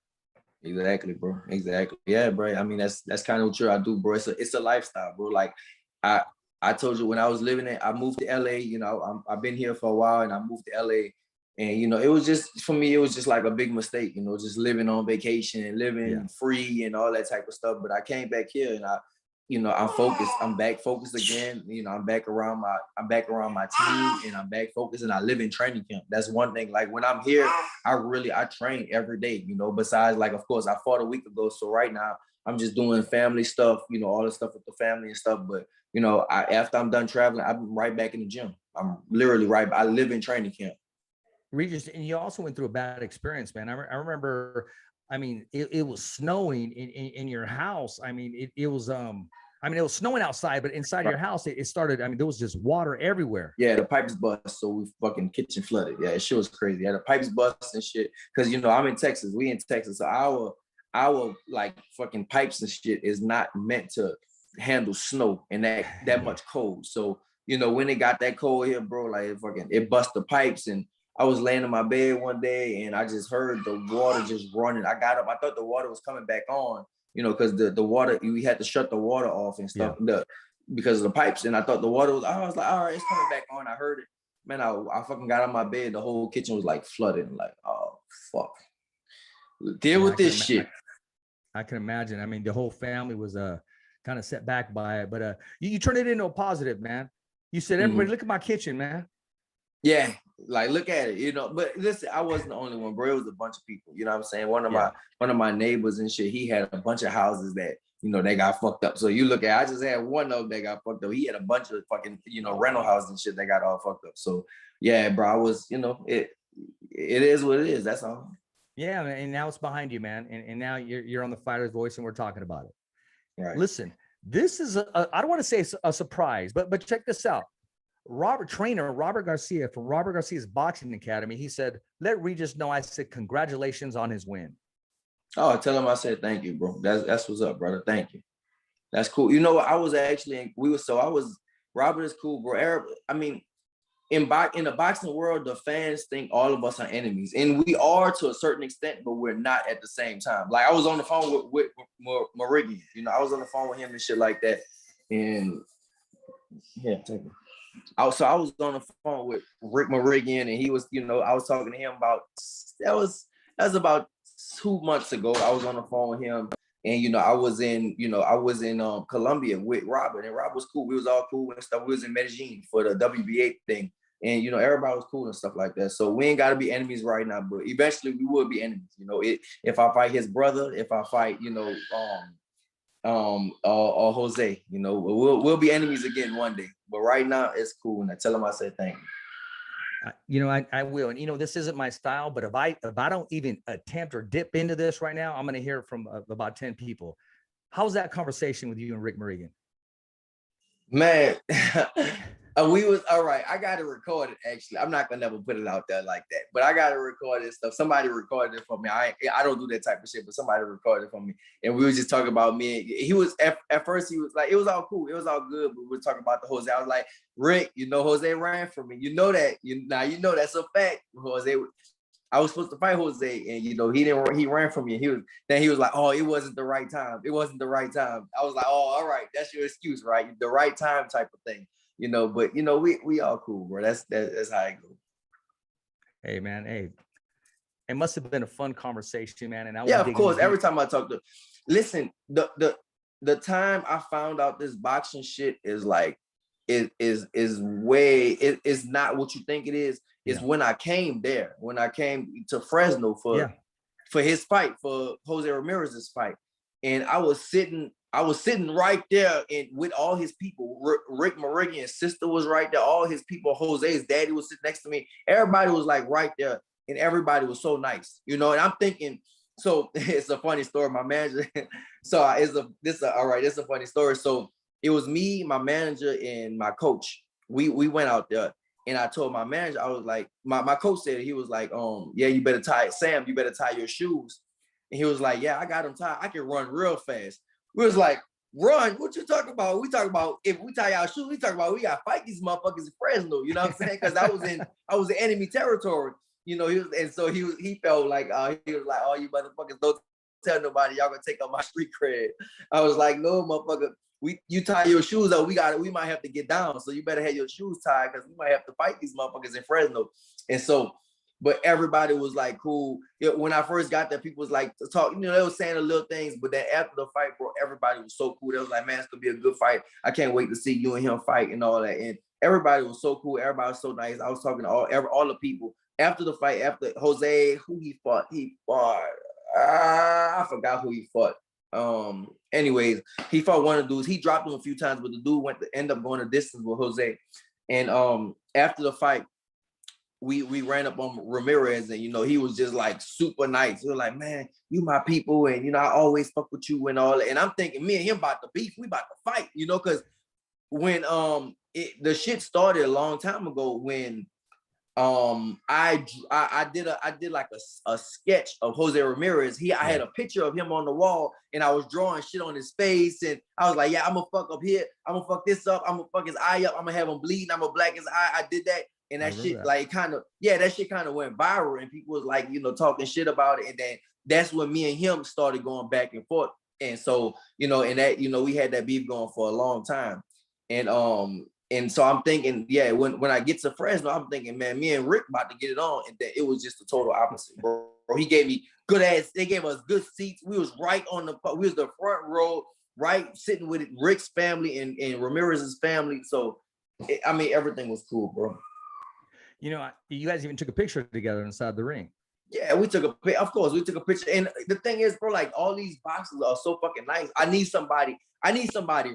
Exactly, bro. Exactly. Yeah, bro. I mean, that's kind of what I do, bro. It's a lifestyle, bro. Like I told you when I was living there, I moved to LA, you know, I've been here for a while and I moved to LA. And, you know, it was just, for me, it was just like a big mistake, you know, just living on vacation and living free and all that type of stuff. But I came back here and I'm focused. I'm back focused again. You know, I'm back around my team and I'm back focused and I live in training camp. That's one thing. Like when I'm here, I train every day, you know, besides like, of course I fought a week ago. So right now I'm just doing family stuff, you know, all the stuff with the family and stuff. But, you know, after I'm done traveling, I'm right back in the gym. I'm literally I live in training camp. Regis, and you also went through a bad experience, man. I remember, I mean, it was snowing in your house. I mean, it was snowing outside, but inside your house, it started, I mean, there was just water everywhere. Yeah, the pipes bust, so we fucking kitchen flooded. Yeah, shit was crazy. Yeah, the pipes bust and shit. Because, you know, I'm in Texas. We in Texas. So our like fucking pipes and shit is not meant to handle snow and that much cold. So, you know, when it got that cold here, bro, like it bust the pipes. And I was laying in my bed one day and I just heard the water just running. I got up, I thought the water was coming back on, you know, because the water, we had to shut the water off and stuff because of the pipes. And I thought the water was, I was like, all right, it's coming back on. I heard it. Man, I fucking got on my bed. The whole kitchen was like flooded. Like, oh, fuck. Deal with this shit. I can imagine. I mean, the whole family was kind of set back by it, but you turned it into a positive, man. You said, everybody, look at my kitchen, man. Yeah, like look at it, you know. But listen, I wasn't the only one, bro. It was a bunch of people. You know what I'm saying? One of my neighbors and shit. He had a bunch of houses that, you know, they got fucked up. So you look at, I just had one of them that got fucked up. He had a bunch of fucking, you know, rental houses and shit that got all fucked up. So yeah, bro, I was, you know, it is what it is. That's all. Yeah, and now it's behind you, man. And now you're on the Fighter's Voice and we're talking about it. Right. Listen, this is I don't want to say it's a surprise, but check this out. Robert Garcia from Robert Garcia's Boxing Academy, he said, let Regis know I said congratulations on his win. Oh, tell him I said thank you, bro. That's what's up, brother. Thank you. That's cool. You know what? Robert is cool, bro. I mean, in the boxing world, the fans think all of us are enemies. And we are to a certain extent, but we're not at the same time. Like I was on the phone with Morigian. You know, I was on the phone with him and shit like that. And yeah, take it. So I was on the phone with Rick Morigian, and he was, you know, I was talking to him about that was about 2 months ago. I was on the phone with him, and you know, I was in Colombia with Robert, and Robert was cool. We was all cool and stuff. We was in Medellin for the WBA thing, and you know, everybody was cool and stuff like that. So we ain't got to be enemies right now, but eventually we will be enemies. You know, if I fight his brother, if I fight, you know, or Jose, you know, we'll be enemies again one day. But right now it's cool. And I tell him I said thank you. You know, I will. And you know, this isn't my style, but if I don't even attempt or dip into this right now, I'm going to hear from about 10 people. How's that conversation with you and Rick Morigian? Man, We was all right. I got to record it. Actually, I'm not gonna never put it out there like that. But I got to record this stuff. Somebody recorded it for me. I don't do that type of shit, but somebody recorded it for me. And we was just talking about me. He was at first. He was like, it was all cool. It was all good. But we were talking about the Jose. I was like, Rick, you know, Jose ran from me. You know that. Now you know that's a fact. Jose. I was supposed to fight Jose, and you know he didn't. He ran from me. He was like, oh, it wasn't the right time. It wasn't the right time. I was like, oh, all right, that's your excuse, right? The right time type of thing. You know, but you know, we all cool, bro. That's how I go. Hey, man. Hey, it must have been a fun conversation, man. And yeah, of course. Every time I talk to, listen, the time I found out this boxing shit is like, is not what you think it is. It's when I came there, when I came to Fresno for his fight, for Jose Ramirez's fight, and I was sitting right there and with all his people. Rick Morigian's sister was right there. All his people, Jose's daddy was sitting next to me. Everybody was like right there, and everybody was so nice, you know. And I'm thinking, so it's a funny story. My manager, this is a funny story. So it was me, my manager, and my coach. We went out there, and I told my manager, I was like, my coach said, he was like, yeah, you better tie your shoes. And he was like, yeah, I got them tied. I can run real fast. We was like, run? What you talking about? We talking about if we tie our shoes, we talking about we gotta fight these motherfuckers in Fresno. You know what I'm saying? Because I was in enemy territory. You know, he felt like he was like, oh, you motherfuckers don't tell nobody, y'all gonna take up my street cred. I was like, no, motherfucker, you tie your shoes up, we might have to get down. So you better have your shoes tied because we might have to fight these motherfuckers in Fresno. And so, but everybody was like cool. When I first got there, people was like talking, you know, they were saying the little things, but then after the fight, bro, everybody was so cool. They was like, man, it's gonna be a good fight. I can't wait to see you and him fight and all that. And everybody was so cool. Everybody was so nice. I was talking to all the people after the fight, after Jose, who he fought. I forgot who he fought. Anyways, he fought one of the dudes. He dropped him a few times, but the dude end up going a distance with Jose. And after the fight, we ran up on Ramirez, and you know, he was just like super nice. He was like, man, you my people, and you know, I always fuck with you and all that. And I'm thinking, me and him about to beef, we about to fight, you know, because when the shit started a long time ago when I did like a sketch of Jose Ramirez. I had a picture of him on the wall, and I was drawing shit on his face, and I was like, yeah, I'm gonna fuck up here, I'm gonna fuck this up, I'm gonna fuck his eye up, I'm gonna have him bleeding, I'm gonna black his eye. I did that, and that shit like that shit kind of went viral, and people was like, you know, talking shit about it, and then that's when me and him started going back and forth, and so, you know, and that, you know, we had that beef going for a long time, and so I'm thinking, yeah, when I get to Fresno, I'm thinking, man, me and Rick about to get it on, and that it was just the total opposite, bro. He gave me good ass. They gave us good seats. We was right on we was the front row, right, sitting with Rick's family and Ramirez's family. So, I mean, everything was cool, bro. You know, you guys even took a picture together inside the ring. Yeah, we took a picture. And the thing is, bro, like all these boxers are so fucking nice. I need somebody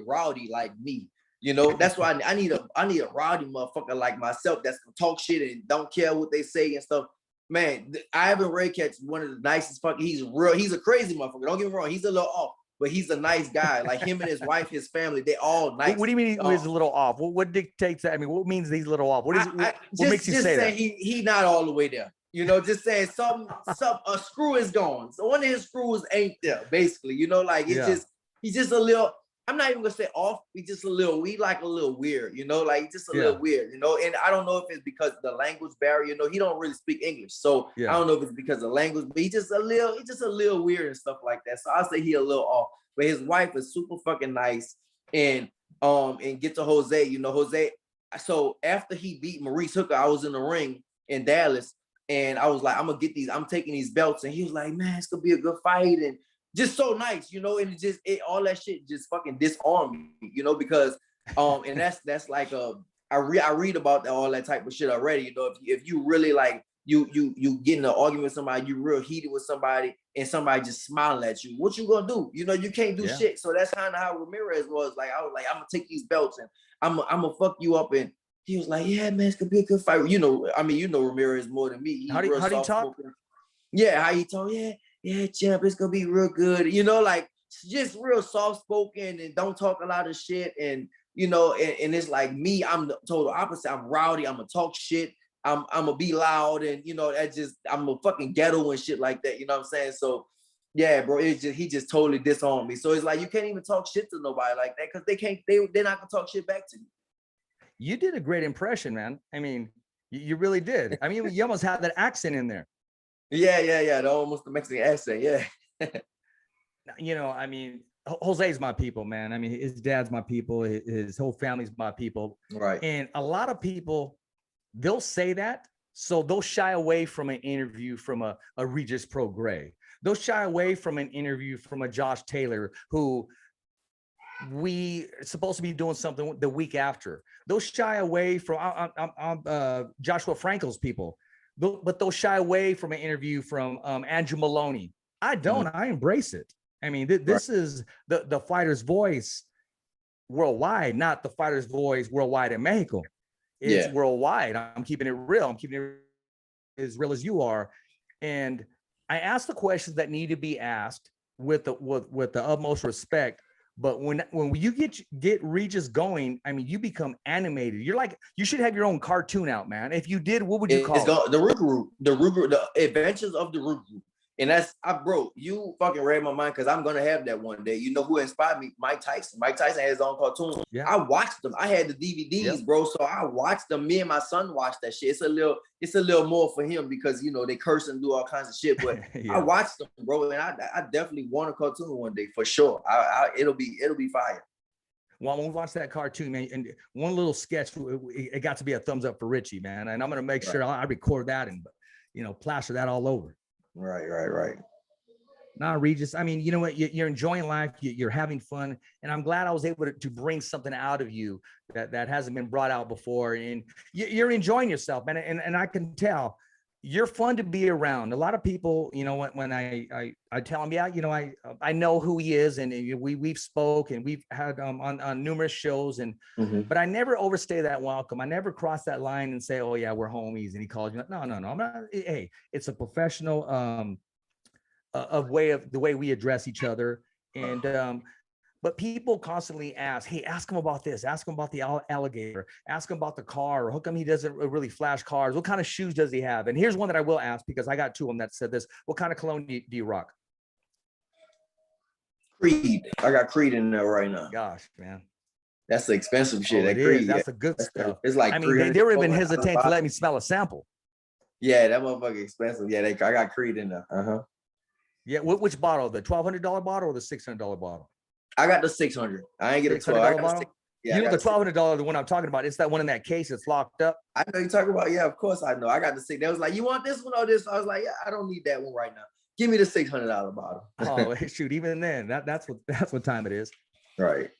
rowdy like me. You know, that's why I need a rowdy motherfucker like myself that's gonna talk shit and don't care what they say and stuff. Man, Ivan Raket's one of the nicest fucking. He's a crazy motherfucker. Don't get me wrong, he's a little off, but he's a nice guy. Like him and his wife, his family, they all nice. What do you mean he's a little off? What dictates that? I mean, what means he's a little off? What makes you say that? He not all the way there. You know, just saying a screw is gone. So one of his screws ain't there, basically. You know, like he's just a little. I'm not even gonna say off. We like a little weird, you know, like just a little weird, you know. And I don't know if it's because of the language barrier, you know, he don't really speak English. So I don't know if it's because of language, but he's just a little weird and stuff like that. So I'll say he a little off. But his wife is super fucking nice. And get to Jose, you know, Jose. So after he beat Maurice Hooker, I was in the ring in Dallas, and I was like, I'm taking these belts. And he was like, man, it's gonna be a good fight. And just so nice, you know, and all that shit just fucking disarmed me, you know, because and that's like I read about all that type of shit already, you know. If you really like you get in an argument with somebody, you real heated with somebody, and somebody just smiling at you, what you gonna do? You know, you can't do shit. So that's kind of how Ramirez was. Like I was like, I'm gonna take these belts and I'm gonna fuck you up. And he was like, yeah, man, it's gonna be a good fight. You know, I mean, you know Ramirez more than me. How do you talk? Yeah, how you talk? Yeah, champ, it's gonna be real good. You know, like just real soft spoken and don't talk a lot of shit. And and it's like me, I'm the total opposite. I'm rowdy, I'm gonna talk shit, I'm gonna be loud, and I'm a fucking ghetto and shit like that, you know what I'm saying? So yeah, bro, he just totally disowned me. So it's like you can't even talk shit to nobody like that because they're not gonna talk shit back to you. You did a great impression, man. I mean, you really did. I mean, you almost had that accent in there. Yeah. Almost the Mexican accent, yeah. I mean, Jose's my people, man. I mean, his dad's my people. His whole family's my people. Right. And a lot of people, they'll say that. So they'll shy away from an interview from a Regis Prograis. They'll shy away from an interview from a Josh Taylor, who we supposed to be doing something the week after. They'll shy away from Joshua Franco's people, but they'll shy away from an interview from Andrew Maloney. I don't. I embrace it. I mean, this is the fighter's voice worldwide, not the fighter's voice worldwide in Mexico. It's worldwide. I'm keeping it real. I'm keeping it as real as you are. And I ask the questions that need to be asked with the utmost respect. But when you get Regis going, I mean, you become animated. You should have your own cartoon out, man. If you did, what would you call it? The Root Group, the Adventures of the Root Group. And that's, bro, you fucking read my mind because I'm going to have that one day. You know who inspired me? Mike Tyson. Mike Tyson had his own cartoon. Yeah. I watched them. I had the DVDs, bro. So I watched them. Me and my son watched that shit. It's a little more for him because, they curse and do all kinds of shit. But I watched them, bro. And I definitely want a cartoon one day for sure. It'll be fire. Well, when we watch that cartoon, man, and one little sketch, it got to be a thumbs up for Richie, man. And I'm going to make sure I record that and, plaster that all over. Right. Nah, Regis, I mean, you know what? You're enjoying life. You're having fun. And I'm glad I was able to bring something out of you that hasn't been brought out before. And you're enjoying yourself, man. And I can tell you're fun to be around. A lot of people, when I tell them, I know who he is, and we've spoke and we've had on numerous shows, but I never overstay that welcome. I never cross that line and say, oh yeah, we're homies, and he calls me. No, I'm not. Hey, it's a professional the way we address each other. And but people constantly ask, hey, ask him about this, ask him about the alligator, ask him about the car, or how come he doesn't really flash cars? What kind of shoes does he have? And here's one that I will ask, because I got two of them that said this. What kind of cologne do you rock? Creed. I got Creed in there right now. Gosh, man. That's the expensive shit. That Creed, that's the good stuff. It's like, I mean, they were even hesitant to let me smell a sample. Yeah, that motherfucker expensive. Yeah, I got Creed in there. Yeah, which bottle? The $1,200 bottle or the $600 bottle? I got the 600. I ain't get a 12. Bottle? Yeah, the $1,200, the one I'm talking about. It's that one in that case that's locked up. I know you're talking about. Yeah, of course I know. I got the 6. They was like, you want this one or this? I was like, yeah, I don't need that one right now. Give me the $600 bottle. Oh, shoot! Even then, that's what time it is. Right.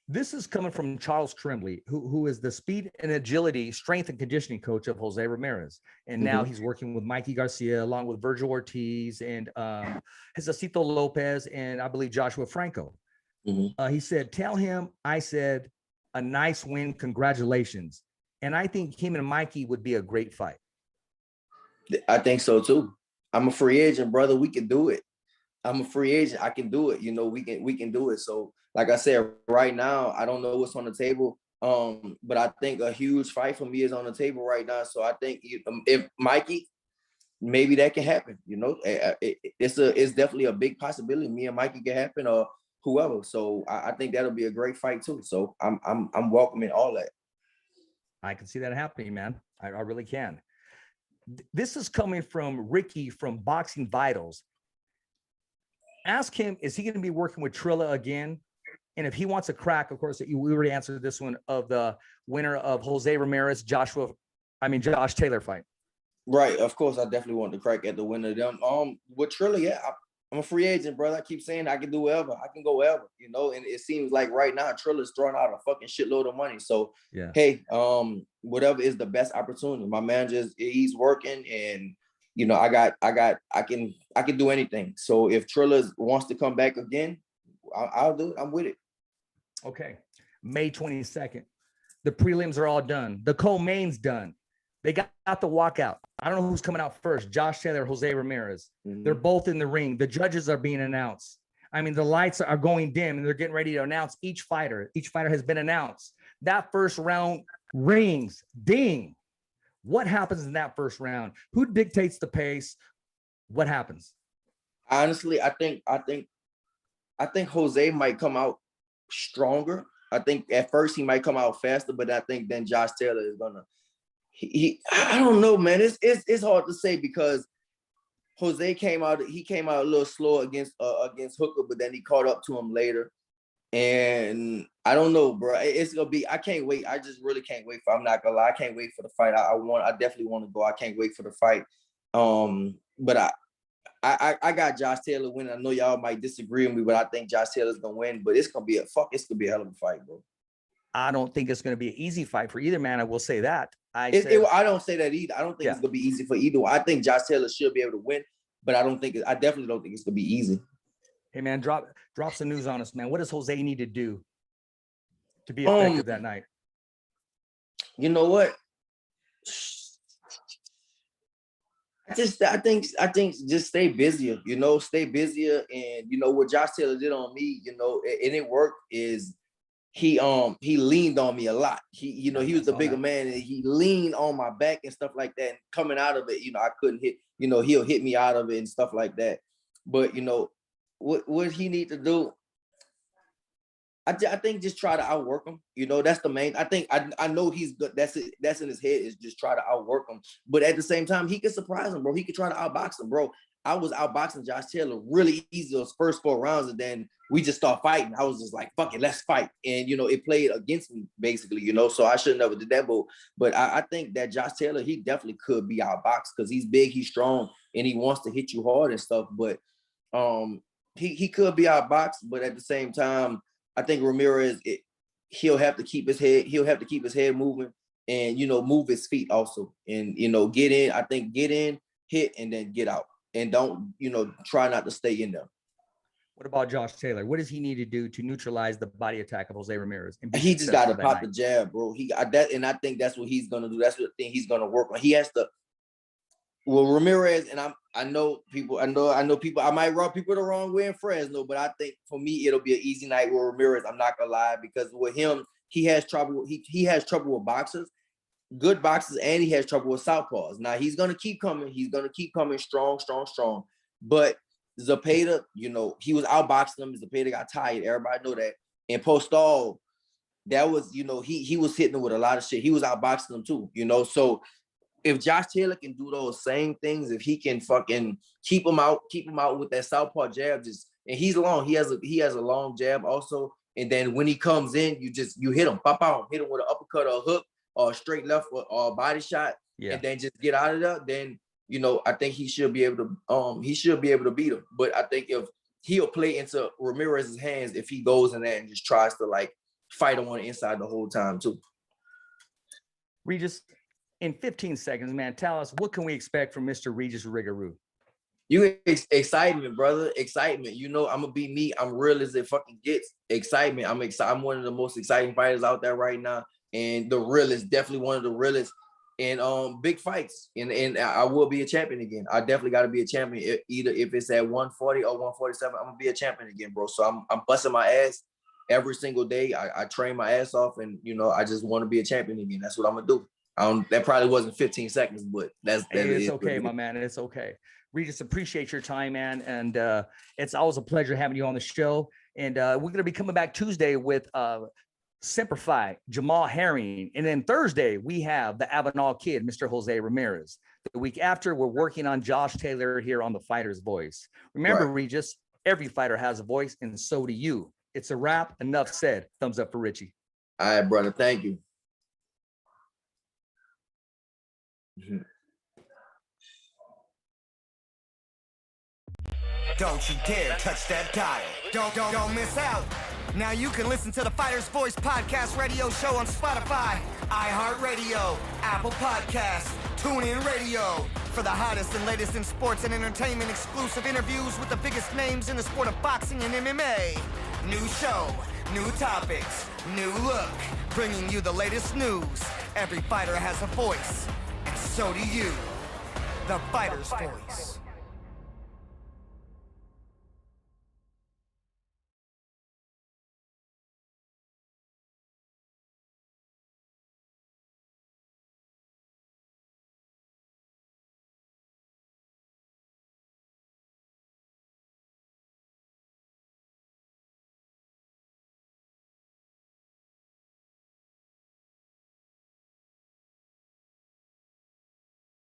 This is coming from Charles Tremblay, who is the speed and agility, strength and conditioning coach of Jose Ramirez. And now he's working with Mikey Garcia, along with Virgil Ortiz and Jesucito Lopez, and I believe Joshua Franco. He said, tell him I said, a nice win, congratulations. And I think him and Mikey would be a great fight. I think so too. I'm a free agent, brother. We can do it. I'm a free agent. I can do it. We can do it. So like I said, right now, I don't know what's on the table. But I think a huge fight for me is on the table right now. So I think if Mikey, maybe that can happen. It's definitely a big possibility. Me and Mikey can happen, or whoever. So I think that'll be a great fight too. So I'm welcoming all that. I can see that happening, man. I really can. This is coming from Ricky from Boxing Vitals. Ask him, is he going to be working with Trilla again? And if he wants a crack, of course, we already answered this one, of the winner of Jose Ramirez, Josh Taylor fight. Right. Of course, I definitely want to crack at the winner of them. With Trilla, yeah, I'm a free agent, brother. I keep saying I can do whatever. I can go wherever, and it seems like right now Trilla's throwing out a fucking shitload of money. So, yeah. Hey, whatever is the best opportunity. My manager, he's working, and I can do anything. So if Trilla wants to come back again, I'll do it. I'm with it. Okay. May 22nd. The prelims are all done. The co-main's done. They got the walkout. I don't know who's coming out first, Josh Taylor or Jose Ramirez. They're both in the ring. The judges are being announced. I mean, the lights are going dim, and they're getting ready to announce each fighter. Each fighter has been announced. That first round rings, ding. What happens in that first round? Who dictates the pace? What happens? Honestly, I think Jose might come out stronger. I think at first he might come out faster, but I think then Josh Taylor is gonna. I don't know, man. It's hard to say because Jose came out. He came out a little slow against Hooker, but then he caught up to him later. And I don't know, bro. It's gonna be. I can't wait. I just really can't wait for. I'm not gonna lie. I can't wait for the fight. I definitely want to go. I can't wait for the fight. But I got Josh Taylor winning. I know y'all might disagree with me, but I think Josh Taylor's gonna win. But it's gonna be a hell of a fight, bro. I don't think it's gonna be an easy fight for either man. I will say that. I don't say that either. I don't think it's gonna be easy for either. I think Josh Taylor should be able to win, but I definitely don't think it's gonna be easy. Hey man, drop some news on us, man. What does Jose need to do to be effective that night? You know what? I think just stay busier, stay busier. And what Josh Taylor did on me, and it worked, is he leaned on me a lot. He was the bigger man, and he leaned on my back and stuff like that. And coming out of it, I couldn't hit, he'll hit me out of it and stuff like that. But what he need to do, I think just try to outwork him. That's the main. I think I know he's good. That's it. That's in his head, is just try to outwork him. But at the same time, he could surprise him, bro. He could try to outbox him, bro. I was outboxing Josh Taylor really easy those first 4 rounds, and then we just start fighting. I was just like, fuck it, let's fight. And it played against me basically, so I should never did that. But I think that Josh Taylor, he definitely could be outboxed because he's big, he's strong, and he wants to hit you hard and stuff. But he could be outboxed, but at the same time, I think Ramirez, he'll have to keep his head moving, and move his feet also, and get in. I think get in, hit, and then get out, and don't try not to stay in there. What about Josh Taylor? What does he need to do to neutralize the body attack of Jose Ramirez? He just got to pop the jab, bro. And I think that's what he's gonna do. That's the thing he's gonna work on. He has to. Well, Ramirez, and I know people. I might rub people the wrong way in Fresno, but I think for me it'll be an easy night with Ramirez. I'm not gonna lie, because with him, he has trouble. He has trouble with boxers, good boxers, and he has trouble with southpaws. Now he's gonna keep coming. He's gonna keep coming strong. But Zepeda, he was outboxing him. Zepeda got tired. Everybody know that. And Postal, that was, he was hitting him with a lot of shit. He was outboxing him too, So if Josh Taylor can do those same things, if he can fucking keep him out with that southpaw jab, and he's long, he has a long jab also. And then when he comes in, you hit him, pop out, hit him with an uppercut or a hook or a straight left or a body shot, and then just get out of there. Then I think he should be able to beat him. But I think if he'll play into Ramirez's hands if he goes in there and just tries to like fight him on the inside the whole time too. Regis, in 15 seconds, man, tell us, what can we expect from Mr. Regis Rigorou? Excitement, brother. Excitement. I'm gonna be me. I'm real as it fucking gets. Excitement. I'm excited. I'm one of the most exciting fighters out there right now. And the realest, definitely one of the realest. And big fights. And I will be a champion again. I definitely gotta be a champion. Either if it's at 140 or 147, I'm gonna be a champion again, bro. So I'm busting my ass every single day. I train my ass off, and I just want to be a champion again. That's what I'm gonna do. That probably wasn't 15 seconds, but it's okay, my man. It's okay. Regis, appreciate your time, man. And it's always a pleasure having you on the show. And we're going to be coming back Tuesday with Simplify, Jamal Herring. And then Thursday, we have the Avenal Kid, Mr. Jose Ramirez. The week after, we're working on Josh Taylor here on The Fighter's Voice. Remember, right, Regis, every fighter has a voice, and so do you. It's a wrap. Enough said. Thumbs up for Richie. All right, brother. Thank you. Don't you dare touch that dial. Don't miss out. Now you can listen to the Fighter's Voice podcast radio show on Spotify, iHeartRadio, Apple Podcasts, TuneIn Radio. For the hottest and latest in sports and entertainment, exclusive interviews with the biggest names in the sport of boxing and MMA. New show, new topics, new look, bringing you the latest news. Every fighter has a voice, and so do you. The Fighter's Voice.